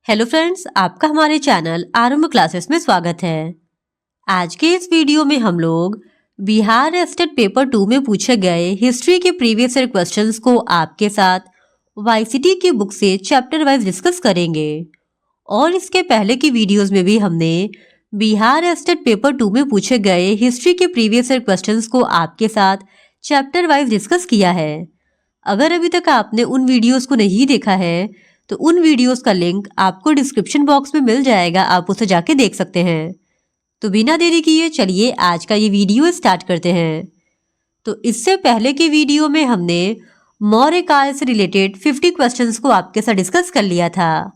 Hello friends, आपका हमारे channel आरंभ क्लासेस में स्वागत है। आज के इस वीडियो में हम लोग बिहार स्टेट पेपर 2 में पूछे गए हिस्ट्री के प्रीवियस ईयर क्वेश्चंस को आपके साथ वाईसीटी की बुक से चैप्टर वाइज डिस्कस करेंगे। और इसके पहले की वीडियोस में भी हमने बिहार स्टेट पेपर 2 में पूछे गए हिस्ट्री के प्रीवियस ईयर क्वेश्चंस को आपके साथ चैप्टर वाइज डिस्कस किया है। अगर अभी तक आपने उन वीडियोस को नहीं देखा है तो उन वीडियोस का लिंक आपको डिस्क्रिप्शन बॉक्स में मिल जाएगा, आप उसे जाके देख सकते हैं। तो बिना देरी किए चलिए आज का ये वीडियो स्टार्ट करते हैं। तो इससे पहले के वीडियो में हमने मौर्य काल से रिलेटेड 50 क्वेश्चंस को आपके साथ डिस्कस कर लिया था।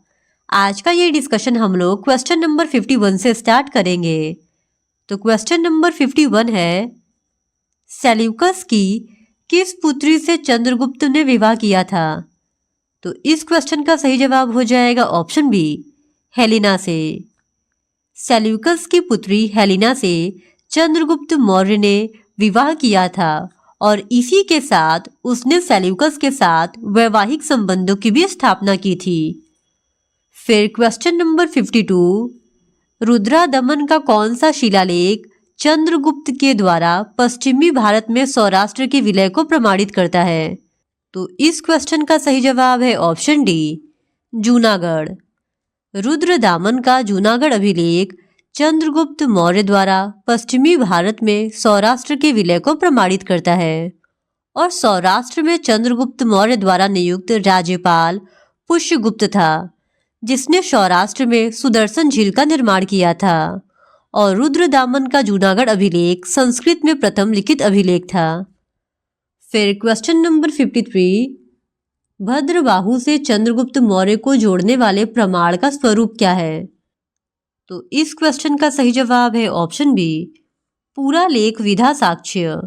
आज का ये डिस्कशन हम लोग क्वेश्चन नंबर 51 से स्टार्ट करेंगे। तो क्वेश्चन नंबर 51 है, सेल्यूकस की किस पुत्री से चंद्रगुप्त ने विवाह किया था? तो इस क्वेश्चन का सही जवाब हो जाएगा ऑप्शन बी, हेलेना से। सेल्यूकस की पुत्री हेलेना से चंद्रगुप्त मौर्य ने विवाह किया था और इसी के साथ उसने सेल्यूकस के साथ वैवाहिक संबंधों की भी स्थापना की थी। फिर क्वेश्चन नंबर 52, रुद्रा दमन का कौन सा शिलालेख चंद्रगुप्त के द्वारा पश्चिमी भारत में सौराष्ट्र के विलय को प्रमाणित करता है? तो इस क्वेश्चन का सही जवाब है ऑप्शन डी, जूनागढ़। रुद्रदामन का जूनागढ़ अभिलेख चंद्रगुप्त मौर्य द्वारा पश्चिमी भारत में सौराष्ट्र के विलय को प्रमाणित करता है और सौराष्ट्र में चंद्रगुप्त मौर्य द्वारा नियुक्त राज्यपाल पुष्यगुप्त था, जिसने सौराष्ट्र में सुदर्शन झील का निर्माण किया था। और रुद्रदामन का जूनागढ़ अभिलेख संस्कृत में प्रथम लिखित अभिलेख था। फिर क्वेश्चन नंबर 53, भद्रबाहु से चंद्रगुप्त मौर्य को जोड़ने वाले प्रमाण का स्वरूप क्या है? तो इस क्वेश्चन का सही जवाब है ऑप्शन बी, पूरा लेख विधा साक्ष्य।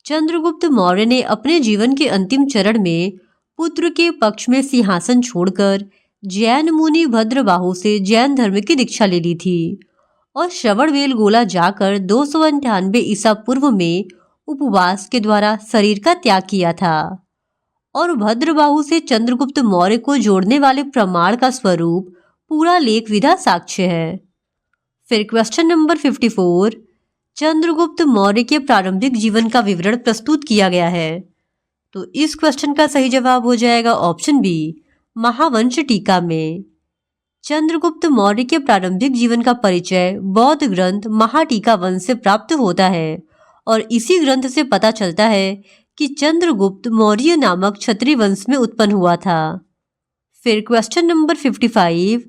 चंद्रगुप्त मौर्य ने अपने जीवन के अंतिम चरण में पुत्र के पक्ष में सिंहासन छोड़कर जैन मुनि भद्रबाहु से जैन धर्म की दीक्षा ले ली थी और श्रवणबेलगोला जाकर 298 ईसा पूर्व में उपवास के द्वारा शरीर का त्याग किया था। और भद्रबाहु से चंद्रगुप्त मौर्य को जोड़ने वाले प्रमाण का स्वरूप पूरा लेख विधा साक्ष्य है। फिर क्वेश्चन नंबर 54, चंद्रगुप्त मौर्य के प्रारंभिक जीवन का विवरण प्रस्तुत किया गया है। तो इस क्वेश्चन का सही जवाब हो जाएगा ऑप्शन बी, महावंश टीका में। चंद्रगुप्त मौर्य के प्रारंभिक जीवन का परिचय बौद्ध ग्रंथ महाटीका वंश से प्राप्त होता है और इसी ग्रंथ से पता चलता है कि चंद्रगुप्त मौर्य नामक क्षत्रिय वंश में उत्पन्न हुआ था। फिर क्वेश्चन नंबर 55,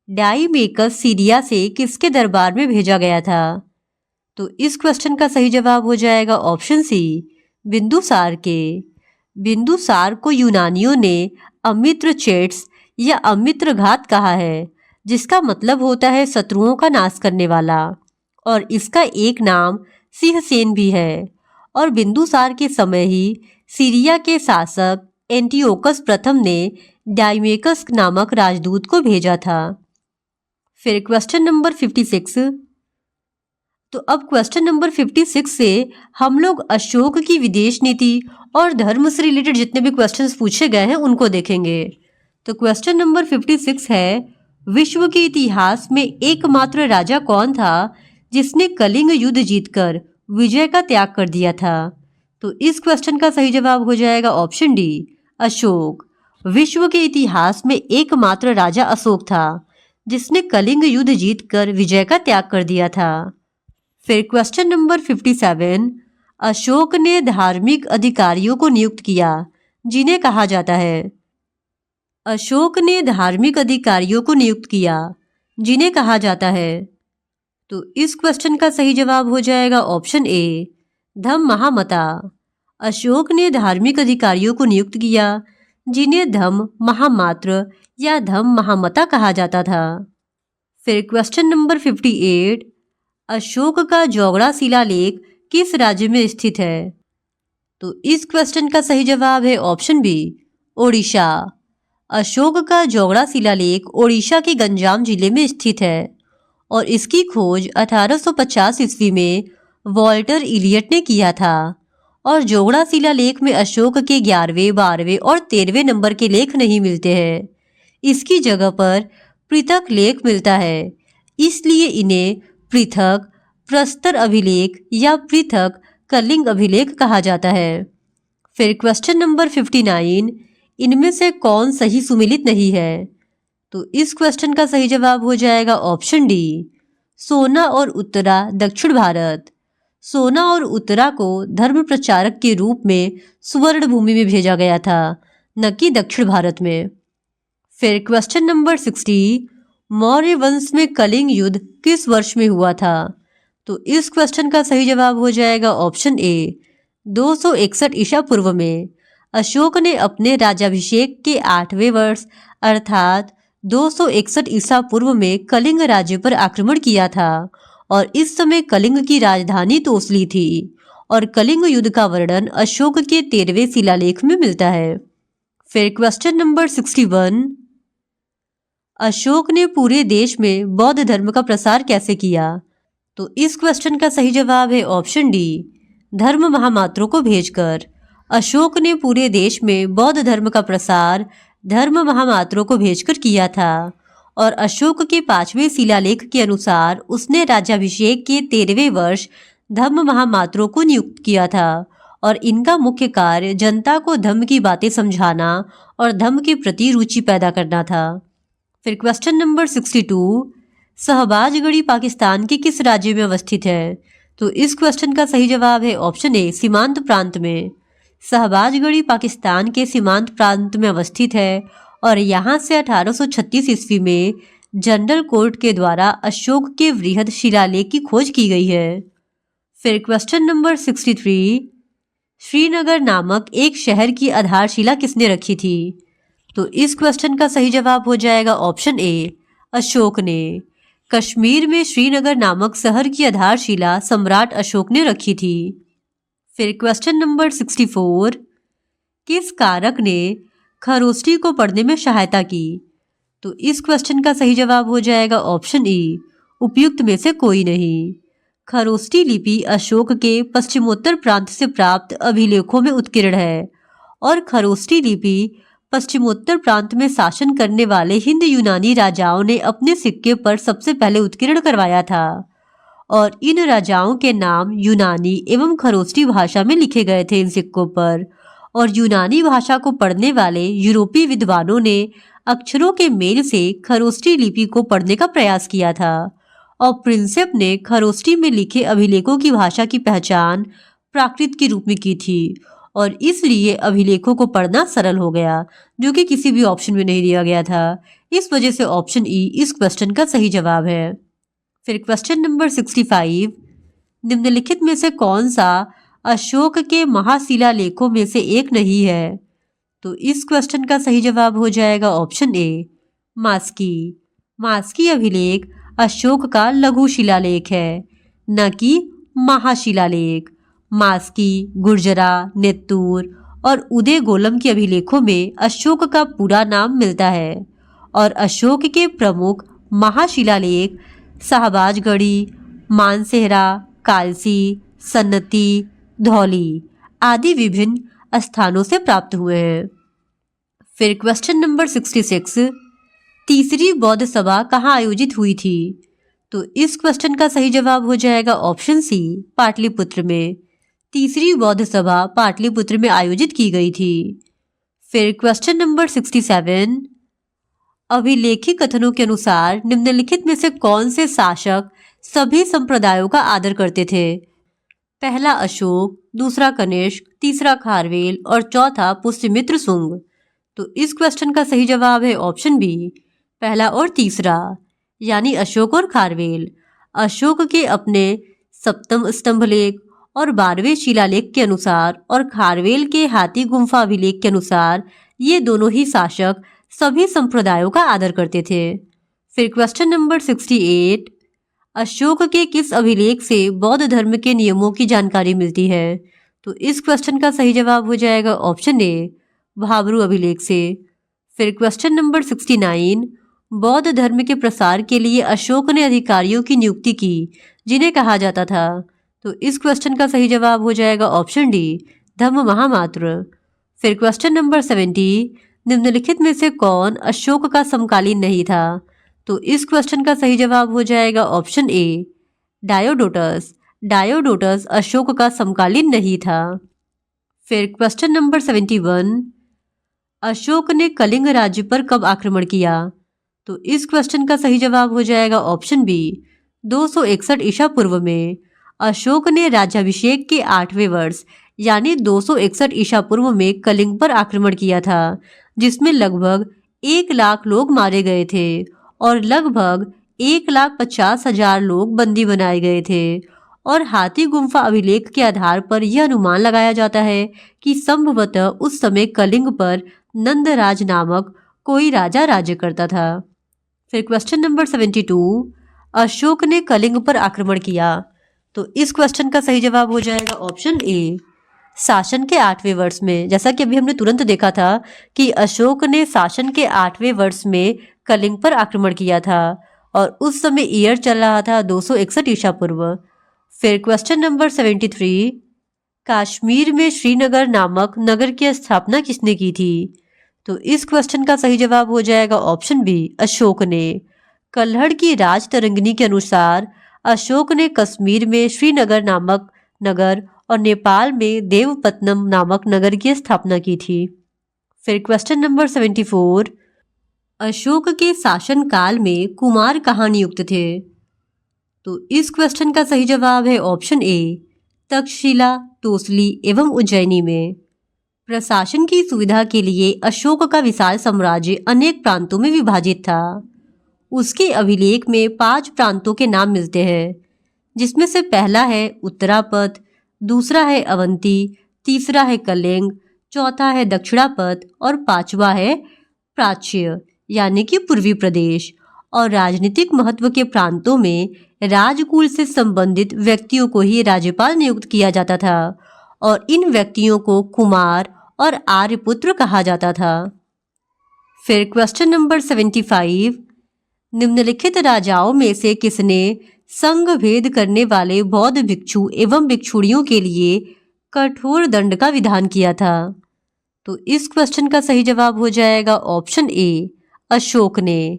डाइमेकस सीरिया से किसके दरबार में भेजा गया था? तो इस क्वेश्चन का सही जवाब हो जाएगा ऑप्शन सी, बिंदुसार के। बिंदुसार को यूनानियों ने अमित्र चेट्स या अमित्र घात कहा है, जिसका मतलब होता है शत्रुओं का नाश करने वाला, और इसका एक नाम सिंहसेन भी है। और बिंदुसार के समय ही सीरिया के शासक एंटियोकस प्रथम ने डाइमेकस नामक राजदूत को भेजा था। फिर क्वेश्चन नंबर 56, तो अब क्वेश्चन नंबर 56 से हम लोग अशोक की विदेश नीति और धर्म से रिलेटेड जितने भी क्वेश्चंस पूछे गए हैं उनको देखेंगे। तो क्वेश्चन नंबर 56 है, विश्व के इतिहास में एकमात्र राजा कौन था जिसने कलिंग युद्ध जीतकर विजय का त्याग कर दिया था? तो इस क्वेश्चन का सही जवाब हो जाएगा ऑप्शन डी, अशोक। विश्व के इतिहास में एकमात्र राजा अशोक था जिसने कलिंग युद्ध जीतकर विजय का त्याग कर दिया था। फिर क्वेश्चन नंबर 57, अशोक ने धार्मिक अधिकारियों को नियुक्त किया जिन्हें कहा जाता है? अशोक ने धार्मिक अधिकारियों को नियुक्त किया जिन्हें कहा जाता है। तो इस क्वेश्चन का सही जवाब हो जाएगा ऑप्शन ए, धम्म महामता। अशोक ने धार्मिक अधिकारियों को नियुक्त किया जिन्हें धम्म महामात्र या धम्म महामता कहा जाता था। फिर क्वेश्चन नंबर 58, अशोक का जौगड़ा शिलालेख किस राज्य में स्थित है? तो इस क्वेश्चन का सही जवाब है ऑप्शन बी, ओडिशा। अशोक का जौगड़ा शिलालेख ओडिशा के गंजाम जिले में स्थित है और इसकी खोज 1850 ईस्वी में वॉल्टर इलियट ने किया था और जोगड़ा शिलालेख में अशोक के 11वें, 12वें और 13वें नंबर के लेख नहीं मिलते हैं। इसकी जगह पर पृथक लेख मिलता है, इसलिए इन्हें पृथक प्रस्तर अभिलेख या पृथक कलिंग अभिलेख कहा जाता है। फिर क्वेश्चन नंबर 59, इनमें से कौन सही सुमेलित नहीं है? तो इस क्वेश्चन का सही जवाब हो जाएगा ऑप्शन डी, सोना और उत्तरा दक्षिण भारत। सोना और उत्तरा को धर्म प्रचारक के रूप में सुवर्ण भूमि में भेजा गया था, न कि दक्षिण भारत में। फिर क्वेश्चन नंबर 60, मौर्य वंश में कलिंग युद्ध किस वर्ष में हुआ था? तो इस क्वेश्चन का सही जवाब हो जाएगा ऑप्शन ए, 261 ईसा पूर्व में। अशोक ने अपने राज्याभिषेक के 8वें वर्ष अर्थात 261 ईसा पूर्व में कलिंग राज्य पर आक्रमण किया था और इस समय कलिंग की राजधानी तोसली थी और कलिंग युद्ध का वर्णन अशोक के 13वें शिलालेख में मिलता है। फिर क्वेश्चन नंबर 61, अशोक ने पूरे देश में बौद्ध धर्म का प्रसार कैसे किया? तो इस क्वेश्चन का सही जवाब है ऑप्शन डी, धर्म महामात्रों को भेजकर। अशोक ने पूरे देश में बौद्ध धर्म का प्रसार धर्म महामात्रों को भेजकर किया था और अशोक के 5वें शिलालेख के अनुसार उसने राज्याभिषेक के 13वें वर्ष धम्म महामात्रों को नियुक्त किया था और इनका मुख्य कार्य जनता को धम्म की बातें समझाना और धम्म के प्रति रुचि पैदा करना था। फिर क्वेश्चन नंबर 62, शहबाजगढ़ी पाकिस्तान के किस राज्य में अवस्थित है? तो इस क्वेश्चन का सही जवाब है ऑप्शन ए, सीमांत प्रांत में। शहबाजगढ़ी पाकिस्तान के सीमांत प्रांत में अवस्थित है और यहाँ से 1836 ईस्वी में जनरल कोर्ट के द्वारा अशोक के वृहद शिलालेख की खोज की गई है। फिर क्वेश्चन नंबर 63, श्रीनगर नामक एक शहर की आधारशिला किसने रखी थी? तो इस क्वेश्चन का सही जवाब हो जाएगा ऑप्शन ए, अशोक ने। कश्मीर में श्रीनगर नामक शहर की आधारशिला सम्राट अशोक ने रखी थी। फिर क्वेश्चन नंबर 64, किस कारक ने खरोष्ठी को पढ़ने में सहायता की? तो इस क्वेश्चन का सही जवाब हो जाएगा ऑप्शन ई, उपयुक्त में से कोई नहीं। खरोष्ठी लिपि अशोक के पश्चिमोत्तर प्रांत से प्राप्त अभिलेखों में उत्कीर्ण है और खरोष्ठी लिपि पश्चिमोत्तर प्रांत में शासन करने वाले हिंद यूनानी राजाओं ने अपने सिक्के पर सबसे पहले उत्कीर्ण करवाया था और इन राजाओं के नाम यूनानी एवं खरोष्ठी भाषा में लिखे गए थे इन सिक्कों पर और यूनानी भाषा को पढ़ने वाले यूरोपीय विद्वानों ने अक्षरों के मेल से खरोष्ठी लिपि को पढ़ने का प्रयास किया था और प्रिंसेप ने खरोष्ठी में लिखे अभिलेखों की भाषा की पहचान प्राकृत के रूप में की थी और इसलिए अभिलेखों को पढ़ना सरल हो गया, जो कि किसी भी ऑप्शन में नहीं दिया गया था। इस वजह से ऑप्शन ई इस क्वेश्चन का सही जवाब है। फिर क्वेश्चन नंबर 65, निम्नलिखित में से कौन सा अशोक के महाशिलालेखों में से एक नहीं है? तो इस क्वेश्चन का सही जवाब हो जाएगा ऑप्शन ए, मास्की। मास्की अभिलेख अशोक का लघु शिलालेख है, न कि महाशिलालेख। मास्की, गुर्जरा, नेत्तूर और उदय गोलम के अभिलेखों में अशोक का पूरा नाम मिलता है और अशोक के प्रमुख महाशिलालेख शहबाजगढ़ी, मानसेहरा, कालसी, सन्नती, धौली आदि विभिन्न स्थानों से प्राप्त हुए हैं। फिर क्वेश्चन नंबर 66, तीसरी बौद्ध सभा कहाँ आयोजित हुई थी? तो इस क्वेश्चन का सही जवाब हो जाएगा ऑप्शन सी, पाटलिपुत्र में। तीसरी बौद्ध सभा पाटलिपुत्र में आयोजित की गई थी। फिर क्वेश्चन नंबर 67, अभिलेखित कथनों के अनुसार निम्नलिखित में से कौन से शासक सभी संप्रदायों का आदर करते थे? पहला अशोक, दूसरा कनिष्क, तीसरा खारवेल और चौथा पुष्यमित्र शुंग। तो इस क्वेश्चन का सही जवाब है ऑप्शन बी, पहला और तीसरा, यानी अशोक और खारवेल। अशोक के अपने सप्तम स्तंभलेख और 12वें शिलालेख के अनुसार और खारवेल के हाथी गुम्फा अभिलेख के अनुसार ये दोनों ही शासक सभी संप्रदायों का आदर करते थे। फिर क्वेश्चन नंबर 68, अशोक के किस अभिलेख से बौद्ध धर्म के नियमों की जानकारी मिलती है? तो इस क्वेश्चन का सही जवाब हो जाएगा ऑप्शन ए, भाबरू अभिलेख से। फिर क्वेश्चन नंबर 69, बौद्ध धर्म के प्रसार के लिए अशोक ने अधिकारियों की नियुक्ति की जिन्हें कहा जाता था। तो इस क्वेश्चन का सही जवाब हो जाएगा ऑप्शन डी, धम्म महामात्र। फिर क्वेश्चन नंबर 70, निम्नलिखित में से कौन अशोक का समकालीन नहीं था? तो इस क्वेश्चन का सही जवाब हो जाएगा option A Diodotus. Diodotus Ashok का समकालीन नहीं था। फिर क्वेश्चन नंबर 71, अशोक ने कलिंग राज्य पर कब आक्रमण किया? तो इस क्वेश्चन का सही जवाब हो जाएगा ऑप्शन बी 261 ईसा पूर्व में। अशोक ने राज्याभिषेक के 8वें वर्ष यानी 261 ईसा पूर्व में कलिंग पर आक्रमण किया था, जिसमें लगभग 1 लाख लोग मारे गए थे और लगभग 1,50,000 लोग बंदी बनाए गए थे। और हाथी गुम्फा अभिलेख के आधार पर यह अनुमान लगाया जाता है कि संभवतः उस समय कलिंग पर नंदराज नामक कोई राजा राज्य करता था। फिर क्वेश्चन नंबर 72, अशोक ने कलिंग पर आक्रमण किया। तो इस क्वेश्चन का सही जवाब हो जाएगा ऑप्शन ए शासन के 8वें वर्ष में। जैसा कि अभी हमने तुरंत देखा था कि अशोक ने शासन के 8वें वर्ष में कलिंग पर आक्रमण किया था और उस समय ईयर चल रहा था 261 ईसा पूर्व। फिर क्वेश्चन नंबर 73, कश्मीर में श्रीनगर नामक नगर की स्थापना किसने की थी? तो इस क्वेश्चन का सही जवाब हो जाएगा ऑप्शन बी अशोक ने। कल्हड़ की राज तरंगिनी के अनुसार अशोक ने कश्मीर में श्रीनगर नामक नगर और नेपाल में देवपत्तनम नामक नगर की स्थापना की थी। फिर क्वेश्चन नंबर 74, अशोक के शासनकाल में कुमार कहाँ नियुक्त थे? तो इस क्वेश्चन का सही जवाब है ऑप्शन ए तक्षशिला, तोसली एवं उज्जैनी में। प्रशासन की सुविधा के लिए अशोक का विशाल साम्राज्य अनेक प्रांतों में विभाजित था। उसके अभिलेख में 5 प्रांतों के नाम मिलते हैं, जिसमें से पहला है उत्तरापथ, दूसरा है अवंती, तीसरा है कलिंग, चौथा है दक्षिणापथ और 5वां है प्राच्य यानी कि पूर्वी प्रदेश। और राजनीतिक महत्व के प्रांतों में राजकुल से संबंधित व्यक्तियों को ही राज्यपाल नियुक्त किया जाता था और इन व्यक्तियों को कुमार और आर्यपुत्र कहा जाता था। फिर क्वेश्चन नंबर 75, निम्नलिखित राजाओं में से किसने संघ भेद करने वाले बौद्ध भिक्षु एवं भिक्षुणियों के लिए कठोर दंड का विधान किया था? तो इस क्वेश्चन का सही जवाब हो जाएगा ऑप्शन ए अशोक ने।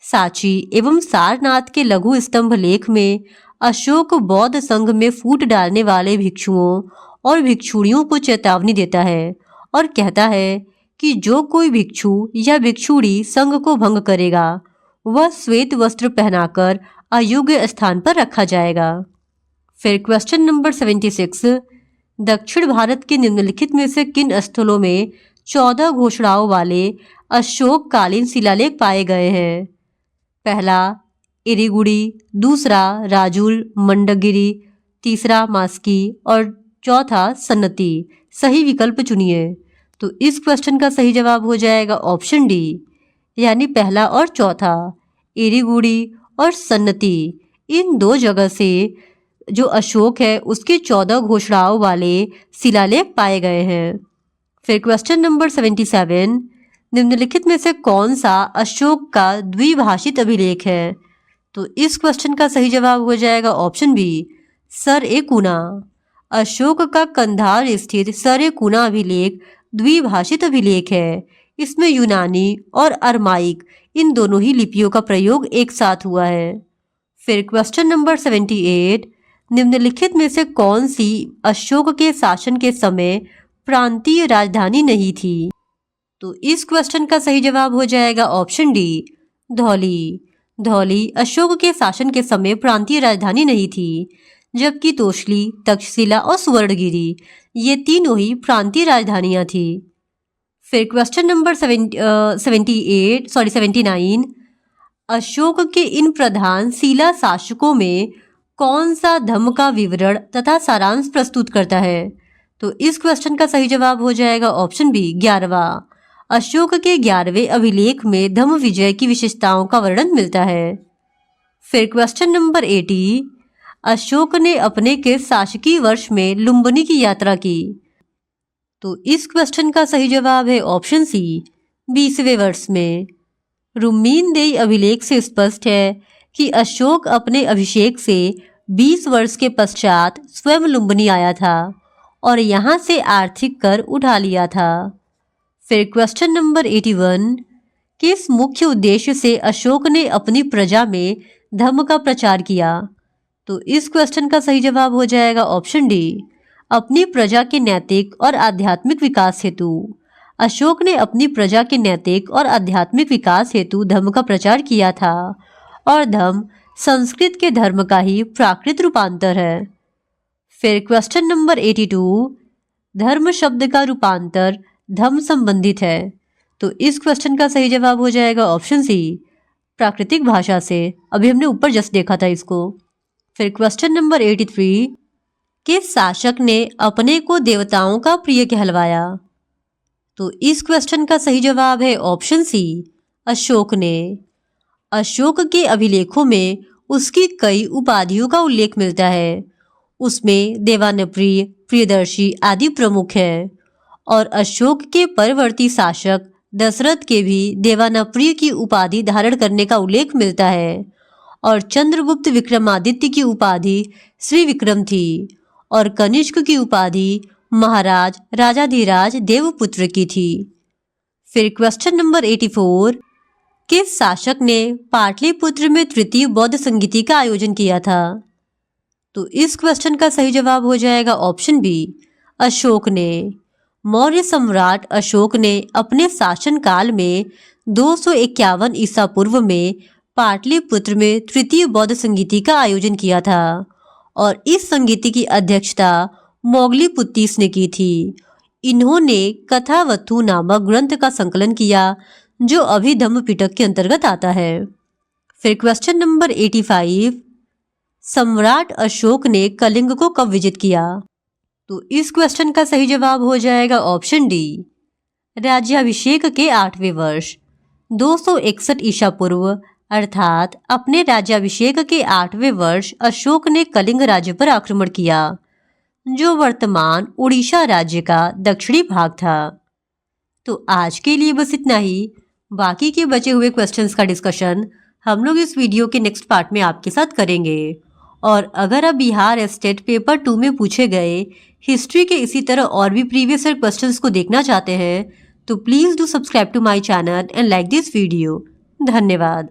सांची एवं सारनाथ के लघु स्तंभ लेख में अशोक बौद्ध संघ में फूट डालने वाले भिक्षुओं और भिक्षुणियों को चेतावनी देता है और कहता है कि जो कोई भिक्षु या भिक्षुणी संघ को भंग करेगा वह श्वेत वस्त्र पहनाकर अयोग्य स्थान पर रखा जाएगा। फिर क्वेश्चन नंबर 76, दक्षिण भारत के निम्नलिखित में से किन स्थलों में 14 घोषणाओं वाले अशोक कालीन शिलालेख पाए गए हैं? पहला इरीगुड़ी, दूसरा राजुल मंडगिरी, तीसरा मास्की और चौथा सन्नति। सही विकल्प चुनिए। तो इस क्वेश्चन का सही जवाब हो जाएगा ऑप्शन डी यानी पहला और चौथा, इरीगुड़ी और सन्नति। इन 2 जगह से जो अशोक है उसके 14 घोषणाओं वाले शिलालेख पाए गए हैं। फिर क्वेश्चन नंबर 77, निम्नलिखित में से कौन सा अशोक का द्विभाषित अभिलेख है? तो इस क्वेश्चन का सही जवाब हो जाएगा ऑप्शन बी सर-ए-कुना। अशोक का कंधार स्थित सर-ए-कुना अभिलेख द्विभाषित अभिलेख है। इसमें यूनानी और अरमाइक इन दोनों ही लिपियों का प्रयोग एक साथ हुआ है। फिर क्वेश्चन नंबर 78, निम्नलिखित में से कौन सी अशोक के शासन के समय प्रांतीय राजधानी नहीं थी? तो इस क्वेश्चन का सही जवाब हो जाएगा ऑप्शन डी धौली। धौली अशोक के शासन के समय प्रांतीय राजधानी नहीं थी, जबकि तोसली, तक्षशिला और सुवर्णगिरी ये तीनों ही प्रांतीय राजधानियां थी। फिर क्वेश्चन नंबर 79, अशोक के इन प्रधान शिला शासकों में कौन सा धम्म का विवरण तथा सारांश प्रस्तुत करता है? तो इस क्वेश्चन का सही जवाब हो जाएगा ऑप्शन बी 11वां। अशोक के 11वें अभिलेख में धम्म विजय की विशेषताओं का वर्णन मिलता है। फिर क्वेश्चन नंबर 80, अशोक ने अपने के शासकीय वर्ष में लुम्बिनी की यात्रा की। तो इस क्वेश्चन का सही जवाब है ऑप्शन सी 20वें वर्ष में। रुम्मीनदेई अभिलेख से स्पष्ट है कि अशोक अपने अभिषेक से 20 वर्ष के पश्चात स्वयं लुम्बिनी आया था और यहाँ से आर्थिक कर उठा लिया था। फिर क्वेश्चन नंबर 81, किस मुख्य उद्देश्य से अशोक ने अपनी प्रजा में धर्म का प्रचार किया? तो इस क्वेश्चन का सही जवाब हो जाएगा ऑप्शन डी, अपनी प्रजा के नैतिक और आध्यात्मिक विकास हेतु। अशोक ने अपनी प्रजा के नैतिक और आध्यात्मिक विकास हेतु धर्म का प्रचार किया था और धर्म संस्कृत के धर्म का ही प्राकृत रूपांतर है। फिर क्वेश्चन नंबर 82, धर्म शब्द का रूपांतर धम्म संबंधित है। तो इस क्वेश्चन का सही जवाब हो जाएगा ऑप्शन सी, प्राकृतिक भाषा से। अभी हमने ऊपर जस्ट देखा था इसको। फिर क्वेश्चन नंबर 83, किस शासक ने अपने को देवताओं का प्रिय कहलवाया? तो इस क्वेश्चन का सही जवाब है ऑप्शन सी, अशोक ने। अशोक के अभिलेखों में उसकी कई उपाधियों का उल्लेख मिलता है। उसमें देवानप्रिय, प्रियदर्शी आदि प्रमुख हैं और अशोक के परवर्ती शासक दशरथ के भी देवानप्रिय की उपाधि धारण करने का उल्लेख मिलता है और चंद्रगुप्त विक्रमादित्य की उपाधि श्री विक्रम थी और कनिष्क की उपाधि महाराज राजाधिराज देवपुत्र की थी। फिर क्वेश्चन नंबर 84, किस शासक ने पाटलिपुत्र में तृतीय बौद्ध संगीति का आयोजन किया था? तो इस क्वेश्चन का सही जवाब हो जाएगा ऑप्शन बी, अशोक ने। मौर्य सम्राट अशोक ने अपने शासनकाल में 251 ईसा पूर्व में पाटलिपुत्र में तृतीय बौद्ध संगीति का आयोजन किया था और इस संगीति की अध्यक्षता मोगलीपुत्तीस ने की थी। इन्होंने कथावथु नामक ग्रंथ का संकलन किया जो अभी धम्म पिटक के अंतर्गत आता है। फिर क्वेश्चन नंबर 85, सम्राट अशोक ने कलिंग को कब विजित किया? तो इस क्वेश्चन का सही जवाब हो जाएगा ऑप्शन डी, राज्याभिषेक के 8वें वर्ष 261 ईसा पूर्व अर्थात अपने राज्याभिषेक के 8वें वर्ष अशोक ने कलिंग राज्य पर आक्रमण किया जो वर्तमान उड़ीसा राज्य का दक्षिणी भाग था। तो आज के लिए बस इतना ही। बाकी के बचे हुए क्वेश्चंस का डिस्कशन हम लोग इस वीडियो के नेक्स्ट पार्ट में आपके साथ करेंगे। और अगर आप बिहार स्टेट पेपर 2 में पूछे गए हिस्ट्री के इसी तरह और भी प्रीवियस ईयर क्वेश्चंस को देखना चाहते हैं तो please do subscribe to my channel and like this video. धन्यवाद।